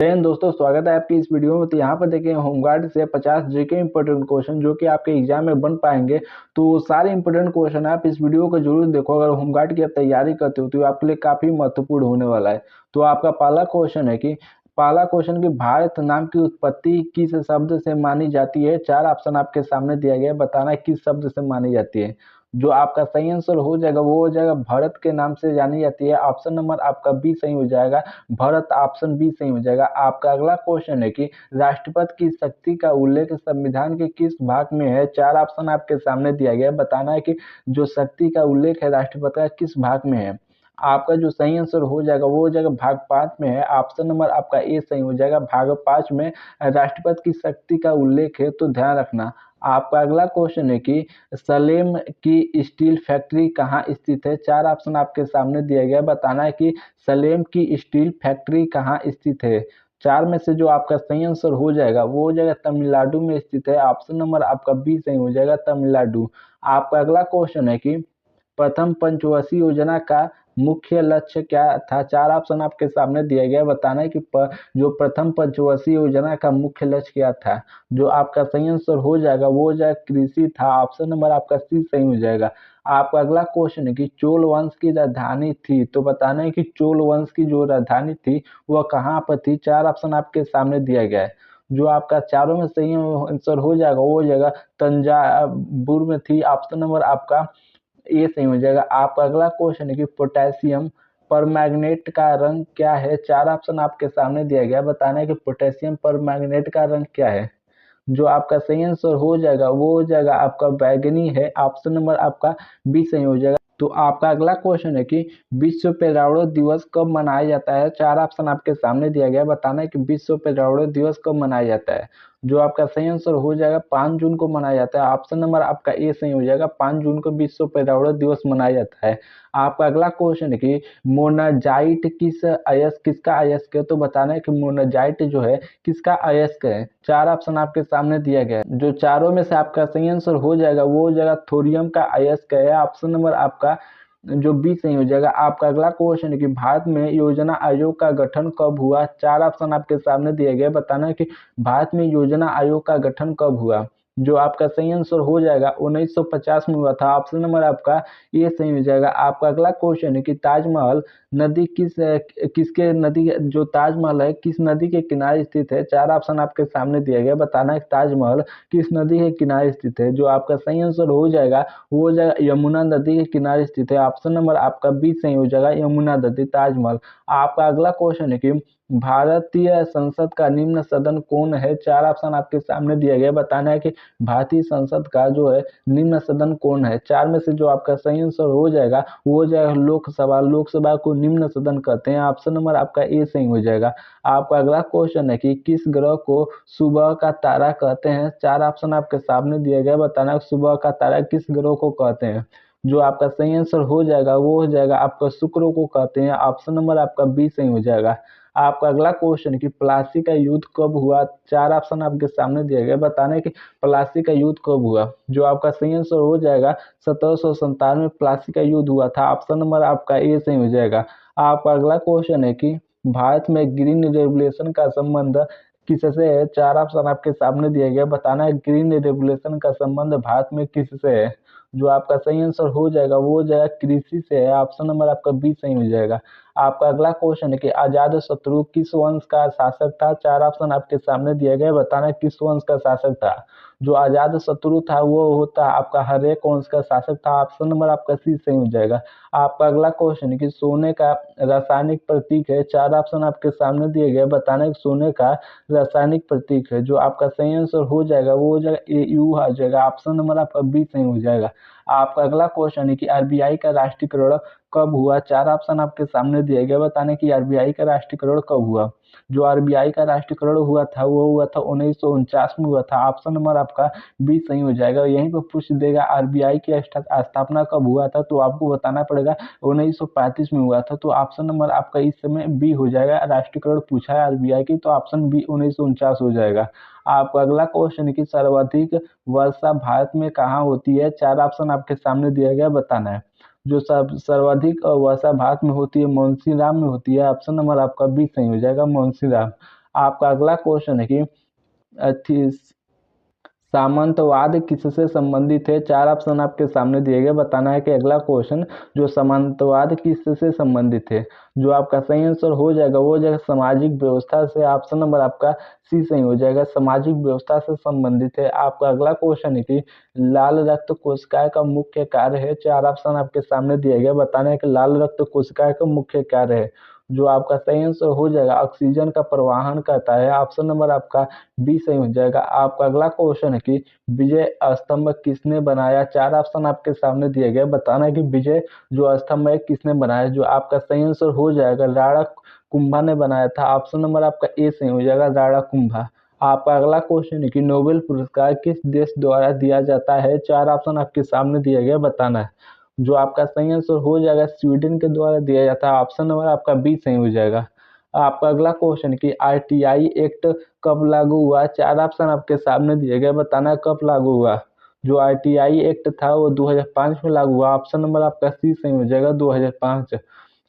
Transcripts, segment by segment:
जय हिंद दोस्तों, स्वागत है आपकी इस वीडियो में। तो यहाँ पर देखिए होमगार्ड से 50 जीके इंपोर्टेंट क्वेश्चन जो कि आपके एग्जाम में बन पाएंगे। तो सारे इंपोर्टेंट क्वेश्चन आप इस वीडियो को जरूर देखो। अगर होमगार्ड की आप तैयारी करते हो तो आपके लिए काफी महत्वपूर्ण होने वाला है। तो आपका पहला क्वेश्चन कि भारत नाम की उत्पत्ति किस शब्द से मानी जाती है। चार ऑप्शन आपके सामने दिया गया है, बताना है किस शब्द से मानी जाती है। जो आपका सही आंसर हो जाएगा वो हो जाएगा भरत के नाम से जानी जाती है। ऑप्शन नंबर आपका बी सही हो जाएगा, भरत। ऑप्शन बी सही हो जाएगा। आपका अगला क्वेश्चन है कि राष्ट्रपति की शक्ति का उल्लेख संविधान के किस भाग में है। चार ऑप्शन आपके सामने दिया गया है, बताना है कि जो शक्ति का उल्लेख है राष्ट्रपति का किस भाग में है। आपका जो सही आंसर हो जाएगा वो हो जाएगा भाग 5 में है। ऑप्शन नंबर आपका ए सही हो जाएगा, भाग 5 में राष्ट्रपति की शक्ति का उल्लेख है, तो ध्यान रखना। आपका अगला क्वेश्चन है कि सलेम की स्टील फैक्ट्री कहाँ स्थित है। चार ऑप्शन आपके सामने दिया गया है, बताना है कि सलेम की स्टील फैक्ट्री कहाँ स्थित है। चार में से जो आपका सही आंसर हो जाएगा वो हो जाएगा तमिलनाडु में स्थित है। ऑप्शन नंबर आपका बी सही हो जाएगा, तमिलनाडु। आपका अगला क्वेश्चन है कि प्रथम पंचवर्षीय योजना का मुख्य लक्ष्य क्या था। चार ऑप्शन आपके सामने दिया गया है, बताना है कि जो प्रथम पंचवर्षीय योजना का मुख्य लक्ष्य क्या था। जो आपका सही आंसर हो जाएगा वो हो जाएगा कृषि था। ऑप्शन नंबर आपका सी सही हो जाएगा। आपका अगला क्वेश्चन है कि चोल वंश की राजधानी थी, तो बताना है कि चोल वंश की जो राजधानी थी वह कहाँ पर थी। चार ऑप्शन आपके सामने दिया गया है। जो आपका चारों में सही आंसर हो जाएगा वो हो जाएगा तंजावुर में थी। ऑप्शन नंबर आपका ये सही हो जाएगा। आपका अगला क्वेश्चन है कि पोटेशियम परमैंगनेट का रंग क्या है। चार ऑप्शन आपके सामने दिया गया, बताना है कि पोटेशियम परमैंगनेट का रंग क्या है। जो आपका सही आंसर हो जाएगा वो हो जाएगा आपका बैगनी है। ऑप्शन नंबर आपका बी सही हो जाएगा। तो आपका अगला क्वेश्चन है कि विश्व पर्यावरण दिवस कब मनाया जाता है। चार ऑप्शन आपके सामने दिया गया है, बताना है कि विश्व पर्यावरण दिवस कब मनाया जाता है। जो आपका सही आंसर हो जाएगा 5 जून को मनाया जाता है। ऑप्शन नंबर आपका ए सही हो जाएगा, 5 जून को विश्व पर्यावरण दिवस मनाया जाता है। आपका अगला क्वेश्चन है कि मोनाजाइट किसका अयस्क है, तो बताना है कि मोनाजाइट जो है किसका अयस्क है। चार ऑप्शन आपके सामने दिया गया है। जो चारों में से आपका सही आंसर हो जाएगा वो हो जाएगा थोरियम का अयस्क है। ऑप्शन नंबर आपका जो बी सही हो जाएगा। आपका अगला क्वेश्चन है कि भारत में योजना आयोग का गठन कब हुआ। चार ऑप्शन आपके सामने दिए गए, बताना है कि भारत में योजना आयोग का गठन कब हुआ। जो आपका सही आंसर हो जाएगा 1950 में हुआ था। ऑप्शन नंबर आपका ये सही हो जाएगा। आपका अगला क्वेश्चन है कि ताजमहल नदी किसके नदी जो ताजमहल है किस नदी के किनारे स्थित है। चार ऑप्शन आपके सामने दिया गया, बताना है ताजमहल किस नदी के किनारे स्थित है। जो आपका सही आंसर हो जाएगा वो हो जाएगा यमुना नदी के किनारे स्थित है। ऑप्शन नंबर आपका बी सही हो जाएगा, यमुना नदी ताजमहल। आपका अगला क्वेश्चन है कि भारतीय संसद का निम्न सदन कौन है। चार ऑप्शन आपके सामने दिया गया, बताना है कि भारतीय संसद का जो है निम्न सदन कौन है। चार में से जो आपका सही आंसर हो जाएगा वो हो जाएगा लोकसभा। लोकसभा को निम्न सदन कहते हैं। ऑप्शन नंबर आपका ए सही हो जाएगा। आपका अगला क्वेश्चन है कि किस ग्रह को सुबह का तारा कहते हैं। चार ऑप्शन आपके सामने दिया गया, बताना है सुबह का तारा किस ग्रह को कहते हैं। जो आपका सही आंसर हो जाएगा वो हो जाएगा आपका शुक्र को कहते हैं। ऑप्शन नंबर आपका बी सही हो जाएगा। आपका अगला क्वेश्चन कि प्लासी का युद्ध कब हुआ। चार ऑप्शन आपके सामने दिया गया, बताना है कि प्लासी का युद्ध कब हुआ। जो आपका सही आंसर हो जाएगा 1797 में प्लासी का युद्ध हुआ था। ऑप्शन नंबर आपका ए सही हो जाएगा। आपका अगला क्वेश्चन है कि भारत में ग्रीन रेवोल्यूशन का संबंध किससे है। चार ऑप्शन आपके सामने दिया गया, बताना है ग्रीन रेवोल्यूशन का संबंध भारत में किससे है। जो आपका सही आंसर हो जाएगा वो हो जाएगा कृषि से है। ऑप्शन नंबर आपका बी सही हो जाएगा। आपका अगला क्वेश्चन है कि अजात शत्रु किस वंश का शासक था। चार ऑप्शन आपके सामने दिया गया, बताना किस वंश का शासक था। जो अजात शत्रु था वो होता आपका हर्यक वंश का शासक था। ऑप्शन नंबर आपका सी सही हो जाएगा। आपका अगला क्वेश्चन है कि सोने का रासायनिक प्रतीक है। चार ऑप्शन आपके सामने दिए गए, बताना कि सोने का रासायनिक प्रतीक है। जो आपका सही आंसर हो जाएगा वो हो जाएगा AU आ जाएगा। ऑप्शन नंबर आपका बी सही हो जाएगा। आपका अगला क्वेश्चन है कि आरबीआई का राष्ट्रीयकरण कब हुआ। चार ऑप्शन आपके सामने दिए गए, बताने कि आरबीआई का राष्ट्रीयकरण कब हुआ। जो आरबीआई का राष्ट्रीयकरण हुआ था वो हुआ था 1949 में हुआ था। ऑप्शन नंबर आपका बी सही हो जाएगा। यहीं पर पूछ देगा आरबीआई की स्थापना कब हुआ था, तो आपको बताना पड़ेगा 1935 में हुआ था। तो ऑप्शन नंबर आपका इस समय बी हो जाएगा। राष्ट्रीयकरण पूछा है आरबीआई की, तो ऑप्शन बी 1949 हो जाएगा। आपका अगला क्वेश्चन है कि सर्वाधिक वर्षा भारत में कहाँ होती है। चार ऑप्शन आपके सामने दिया गया, बताना है। जो सर्वाधिक वर्षा भारत में होती है मानसीराम में होती है। ऑप्शन नंबर आपका बी सही हो जाएगा, मानसीराम। आपका अगला क्वेश्चन है कि सामंतवाद किससे संबंधित है। 4 ऑप्शन आपके सामने दिए गए, बताना है कि अगला क्वेश्चन जो सामंतवाद किससे संबंधित है। जो आपका सही आंसर हो जाएगा वो हो जाएगा सामाजिक व्यवस्था से। ऑप्शन नंबर आपका सी सही हो जाएगा, सामाजिक व्यवस्था से संबंधित है। आपका अगला क्वेश्चन है कि लाल रक्त कोशिका का मुख्य कार्य है। 4 ऑप्शन आपके सामने दिए गए, बताना है कि लाल रक्त कोशिका का मुख्य कार्य है। जो आपका सही आंसर हो जाएगा ऑक्सीजन का परिवहन करता है। ऑप्शन नंबर आपका बी सही हो जाएगा। आपका अगला क्वेश्चन है कि विजय स्तंभ किसने बनाया। 4 ऑप्शन आपके सामने दिए गए, बताना है कि विजय जो स्तंभ है किसने बनाया। जो आपका सही आंसर हो जाएगा राणा कुंभा ने बनाया था। ऑप्शन नंबर आपका ए सही हो जाएगा, राणा कुंभा। आपका अगला क्वेश्चन है कि नोबेल पुरस्कार किस देश द्वारा दिया जाता है। 4 ऑप्शन आपके सामने दिए गए, बताना है। जो आपका सही आंसर हो जाएगा स्वीडन के द्वारा दिया जाता है। ऑप्शन नंबर आपका बी सही हो जाएगा। आपका अगला क्वेश्चन कि आरटीआई एक्ट कब लागू हुआ। 4 ऑप्शन आपके सामने दिए गए, बताना है कब लागू हुआ। जो आरटीआई एक्ट था वो 2005 में लागू हुआ। ऑप्शन नंबर आपका सी सही हो जाएगा, 2005।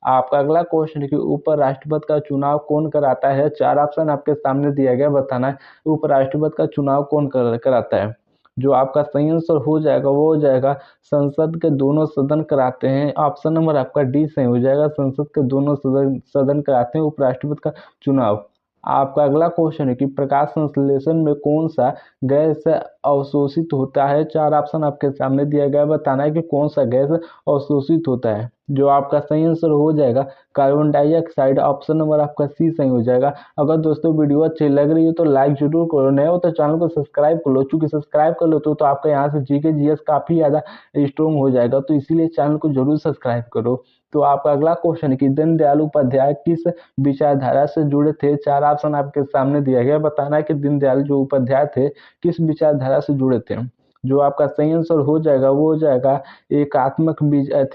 आपका अगला क्वेश्चन कि उपराष्ट्रपति का चुनाव कौन कराता है। 4 ऑप्शन आपके सामने दिया गया, बताना है उपराष्ट्रपति का चुनाव कौन कराता है। जो आपका सही आंसर हो जाएगा वो हो जाएगा संसद के दोनों सदन कराते हैं। ऑप्शन नंबर आपका डी सही हो जाएगा, संसद के दोनों सदन कराते हैं उपराष्ट्रपति का चुनाव। आपका अगला क्वेश्चन है कि प्रकाश संश्लेषण में कौन सा गैस अवशोषित होता है। 4 ऑप्शन आपके सामने दिया गया, बताना है कि कौन सा गैस अवशोषित होता है। जो आपका सही आंसर हो जाएगा कार्बन डाइऑक्साइड। ऑप्शन नंबर आपका सी सही हो जाएगा। अगर दोस्तों वीडियो अच्छी लग रही है तो लाइक जरूर करो, नए हो तो चैनल को सब्सक्राइब कर लो। चूंकि सब्सक्राइब कर लो तो आपका यहाँ से जीके जीएस काफी ज्यादा स्ट्रॉन्ग हो जाएगा, तो इसीलिए चैनल को जरूर सब्सक्राइब करो। तो आपका अगला क्वेश्चन है कि दीनदयाल उपाध्याय किस विचारधारा से जुड़े थे। 4 ऑप्शन आपके सामने दिया गया, बताना है कि दीनदयाल जो उपाध्याय थे किस विचारधारा से जुड़े थे। जो आपका सही आंसर हो जाएगा वो हो जाएगा एकात्मक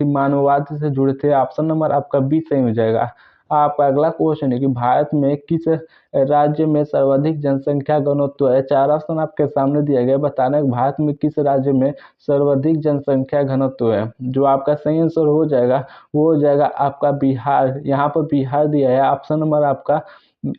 मानववाद से जुड़े थे। ऑप्शन नंबर आपका बी सही हो जाएगा। आपका अगला क्वेश्चन है कि भारत में किस राज्य में सर्वाधिक जनसंख्या घनत्व है। 4 ऑप्शन आपके सामने दिया गया, बताना है भारत में किस राज्य में सर्वाधिक जनसंख्या घनत्व है। जो आपका सही आंसर हो जाएगा वो हो जाएगा आपका बिहार। यहाँ पर बिहार दिया है, ऑप्शन नंबर आपका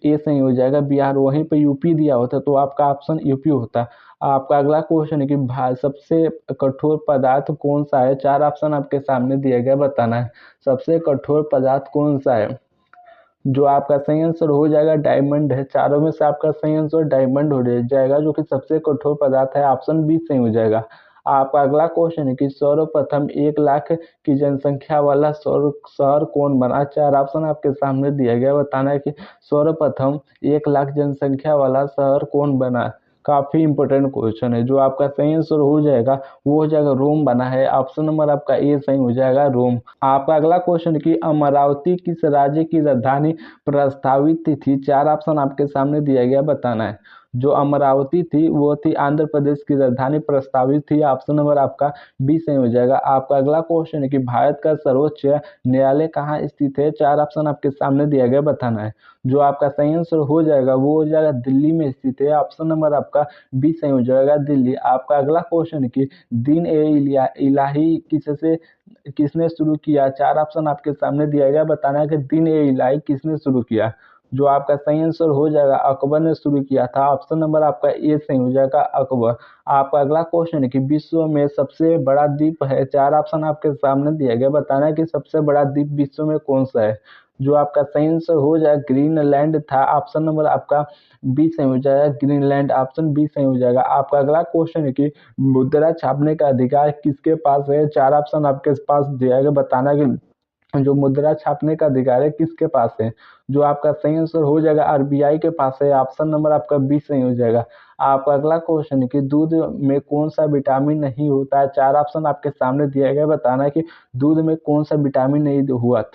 ए सही हो जाएगा बिहार। वहीं पे यूपी दिया होता तो आपका ऑप्शन यूपी होता। आपका अगला क्वेश्चन है कि सबसे कठोर पदार्थ कौन सा है। 4 ऑप्शन आपके सामने दिया गया, बताना है सबसे कठोर पदार्थ कौन सा है। जो आपका सही आंसर हो जाएगा डायमंड है। चारों में से आपका सही आंसर डायमंड हो जाएगा, जो कि सबसे कठोर पदार्थ है। ऑप्शन बी सही हो जाएगा। आपका अगला क्वेश्चन है कि सर्वप्रथम 1 लाख की जनसंख्या वाला शहर कौन बना। 4 ऑप्शन आपके सामने दिया गया, बताना है कि सर्वप्रथम 1 लाख जनसंख्या वाला शहर कौन बना। काफी इंपॉर्टेंट क्वेश्चन है। जो आपका सही आंसर हो जाएगा वो हो जाएगा रोम बना है। ऑप्शन नंबर आपका ए सही हो जाएगा, रोम। आपका अगला क्वेश्चन कि अमरावती किस राज्य की राजधानी प्रस्तावित थी। 4 ऑप्शन आपके सामने दिया गया, बताना है। जो अमरावती थी वो थी आंध्र प्रदेश की राजधानी प्रस्तावित थी। ऑप्शन नंबर आपका बी सही हो जाएगा। आपका अगला क्वेश्चन है कि भारत का सर्वोच्च न्यायालय कहाँ स्थित है। 4 ऑप्शन आपके सामने दिया गया, बताना है। जो आपका सही आंसर हो जाएगा वो हो जाएगा दिल्ली में स्थित है। ऑप्शन नंबर आपका बी सही हो जाएगा, दिल्ली। आपका अगला क्वेश्चन है कि दीन ए इलाही किसने शुरू किया। 4 ऑप्शन आपके सामने दिया गया, बताना है कि दीन ए इलाही किसने शुरू किया। जो आपका सही आंसर हो जाएगा अकबर ने शुरू किया था। ऑप्शन नंबर आपका ए सही हो जाएगा, अकबर। आपका अगला क्वेश्चन है कि विश्व में सबसे बड़ा द्वीप है। 4 ऑप्शन आपके सामने दिया गया, बताना है कि सबसे बड़ा द्वीप विश्व में कौन सा है। जो आपका सही आंसर हो जाएगा ग्रीनलैंड था। ऑप्शन नंबर आपका बी सही हो जाएगा, ग्रीनलैंड। ऑप्शन बी सही हो जाएगा। आपका अगला क्वेश्चन है कि मुद्रा छापने का अधिकार किसके पास है। 4 ऑप्शन आपके पास दिया गया, बताना कि जो मुद्रा छापने का अधिकार है किसके पास है। जो आपका सही आंसर हो जाएगा आरबीआई के पास है। ऑप्शन नंबर आपका बी सही हो जाएगा। आपका अगला क्वेश्चन है कि दूध में कौन सा विटामिन नहीं होता है। 4 ऑप्शन आपके सामने दिया गया, बताना है कि दूध में कौन सा विटामिन नहीं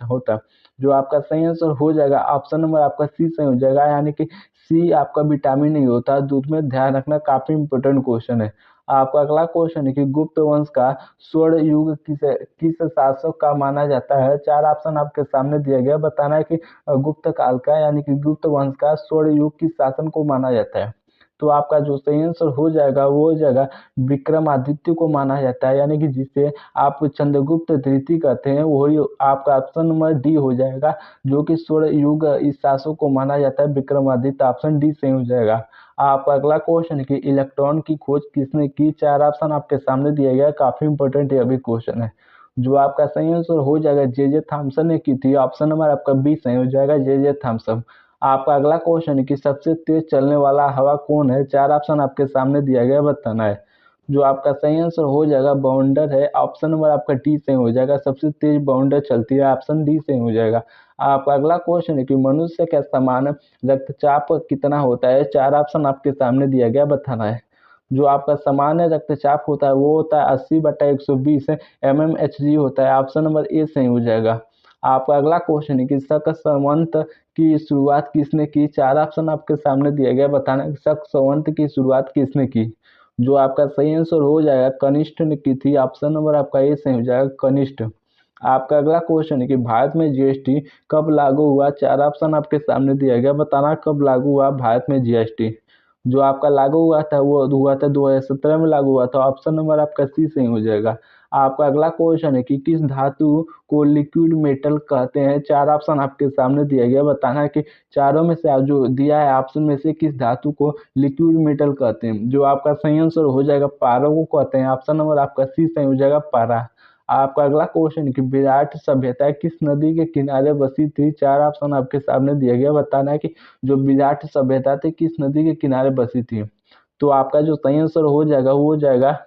होता। जो आपका सही आंसर हो जाएगा ऑप्शन नंबर आपका सी सही हो जाएगा, यानी कि सी आपका विटामिन नहीं होता दूध में। ध्यान रखना, काफी इंपोर्टेंट क्वेश्चन है। आपका अगला क्वेश्चन है कि गुप्त वंश का स्वर्ण युग किस शासक का माना जाता है। 4 ऑप्शन आपके सामने दिया गया, बताना है कि गुप्त काल का, यानी कि गुप्त वंश का स्वर्ण युग किस शासन को माना जाता है। तो आपका जो सही आंसर हो जाएगा वो हो जाएगा विक्रमादित्य को माना जाता है, यानी कि जिसे आप चंद्रगुप्त द्वितीय कहते हैं, वही आपका ऑप्शन नंबर डी हो जाएगा, जो कि स्वर्ण युग इस शासक को माना जाता है विक्रमादित्य। ऑप्शन डी सही हो जाएगा। आपका अगला क्वेश्चन है कि इलेक्ट्रॉन की खोज किसने की? चार ऑप्शन आपके सामने दिया गया है, काफी इंपॉर्टेंट ये भी क्वेश्चन है। जो आपका सही आंसर हो जाएगा जे थॉमसन ने की थी। ऑप्शन नंबर आपका बी सही हो जाएगा, जे थॉमसन। आपका अगला क्वेश्चन है कि सबसे तेज चलने वाला हवा कौन है? चार ऑप्शन आपके सामने दिया गया, बताना है। जो आपका सही आंसर हो जाएगा बाउंडर है। ऑप्शन नंबर आपका डी सही हो जाएगा, सबसे तेज बाउंडर चलती है। ऑप्शन डी सही हो जाएगा। आपका अगला क्वेश्चन है कि मनुष्य का सामान्य रक्तचाप कितना होता है? चार ऑप्शन आपके सामने दिया गया, बताना है। जो आपका सामान्य रक्तचाप होता है वो होता है 80/120 mmHg होता है। ऑप्शन नंबर ए सही हो जाएगा। आपका अगला क्वेश्चन है कि शक संवत की शुरुआत किसने की? चार ऑप्शन आपके सामने दिया गया, बताना है शक संवत की शुरुआत किसने की। जो आपका सही आंसर हो जाएगा कनिष्ठ ने की थी। ऑप्शन नंबर आपका ए सही हो जाएगा, कनिष्ठ। आपका अगला क्वेश्चन है कि भारत में जीएसटी कब लागू हुआ? चार ऑप्शन आपके सामने दिया गया, बताना कब लागू हुआ भारत में जीएसटी। जो आपका लागू हुआ था वो हुआ था 2017 में लागू हुआ था। ऑप्शन नंबर आपका सी सही हो जाएगा। आपका अगला क्वेश्चन है कि किस धातु को लिक्विड मेटल कहते हैं? चार ऑप्शन आपके सामने दिया गया, बताना है कि चारों में से जो दिया है ऑप्शन में से किस धातु को लिक्विड मेटल कहते हैं। जो आपका सही आंसर हो जाएगा पारा को कहते हैं। ऑप्शन नंबर आपका सी सही हो जाएगा, पारा। आपका अगला क्वेश्चन है कि विराट सभ्यता किस नदी के किनारे बसी थी? चार ऑप्शन आपके सामने दिया गया, बताना है कि जो विराट सभ्यता थी किस नदी के किनारे बसी थी। तो आपका जो सही आंसर हो जाएगा वो हो जाएगा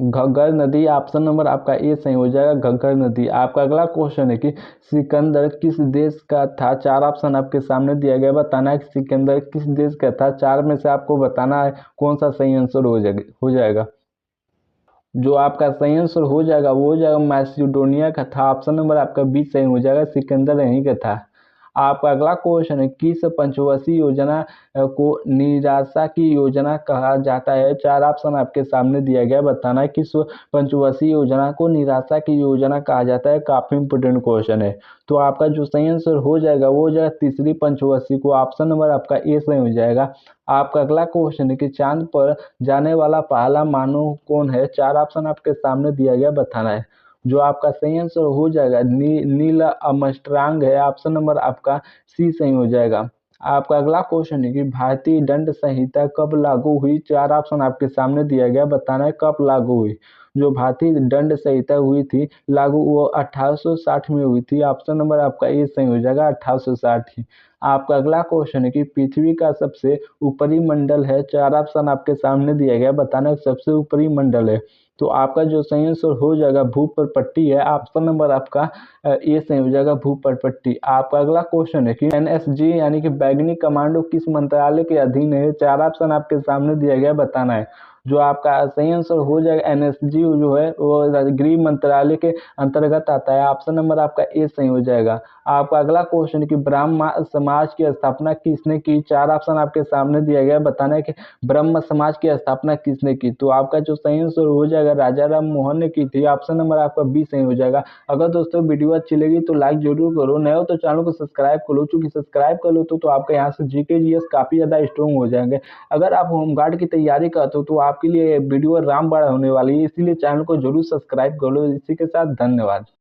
घग्गर नदी। ऑप्शन नंबर आपका ए सही हो जाएगा, घग्गर नदी। आपका अगला क्वेश्चन है कि सिकंदर किस देश का था? चार ऑप्शन आपके सामने दिया गया, बताना है कि सिकंदर किस देश का था। चार में से आपको बताना है कौन सा सही आंसर हो जाएगा। जो आपका सही आंसर हो जाएगा वो हो जाएगा मैसिडोनिया का था। ऑप्शन नंबर आपका बी सही हो जाएगा, सिकंदर यहीं का था। आपका अगला क्वेश्चन है किस पंचवर्षीय योजना को निराशा की योजना कहा जाता है? चार ऑप्शन आपके सामने दिया गया, बताना है किस पंचवर्षीय योजना को निराशा की योजना कहा जाता है। काफी इंपोर्टेंट क्वेश्चन है। तो आपका जो सही आंसर हो जाएगा वो हो जाएगा तीसरी पंचवर्षीय को। ऑप्शन नंबर आपका ए सही हो जाएगा। आपका अगला क्वेश्चन है कि चांद पर जाने वाला पहला मानव कौन है? चार ऑप्शन आपके सामने दिया गया, बताना है। जो आपका सही आंसर हो जाएगा नील आर्मस्ट्रांग है। ऑप्शन नंबर आपका सी सही हो जाएगा। आपका अगला क्वेश्चन है कि भारतीय दंड संहिता कब लागू हुई? चार ऑप्शन आपके सामने दिया गया, बताना है कब लागू हुई। जो भारतीय दंड संहिता हुई थी लागू वो 1860 में हुई थी। ऑप्शन नंबर आपका ए सही हो जाएगा, 1860 ही। आपका अगला क्वेश्चन है कि पृथ्वी का सबसे ऊपरी मंडल है। चार ऑप्शन आपके सामने दिया गया, बताना सबसे ऊपरी मंडल है। तो आपका जो सही आंसर हो जाएगा भूपर्पट्टी है। ऑप्शन नंबर आपका ए सही हो जाएगा, भूपर्पट्टी। आपका अगला क्वेश्चन है कि एनएसजी यानी कि बैगनी कमांडो किस मंत्रालय के अधीन है? चार ऑप्शन आपके सामने दिया गया, बताना है। जो आपका सही आंसर हो जाएगा एनएसजी जो है वो गृह मंत्रालय के अंतर्गत आता है। ऑप्शन नंबर आपका ए सही हो जाएगा। आपका अगला क्वेश्चन है कि ब्राह्म समाज की स्थापना किसने की? चार ऑप्शन आपके सामने दिया गया, बताना है कि ब्रह्म समाज की स्थापना किसने की। तो आपका जो सही आंसर हो जाएगा राजा राम मोहन ने की थी। ऑप्शन नंबर आपका बी सही हो जाएगा। अगर दोस्तों वीडियो अच्छी लगी तो लाइक जरूर करो, नए हो तो चैनल को सब्सक्राइब कर लो, चूंकि सब्सक्राइब कर लो तो आपका यहाँ से जीके जीएस काफी ज्यादा स्ट्रॉन्ग हो जाएंगे। अगर आप होमगार्ड की तैयारी करते हो तो आपके लिए वीडियो रामबाण होने वाली है, इसीलिए चैनल को जरूर सब्सक्राइब कर लो। इसी के साथ धन्यवाद।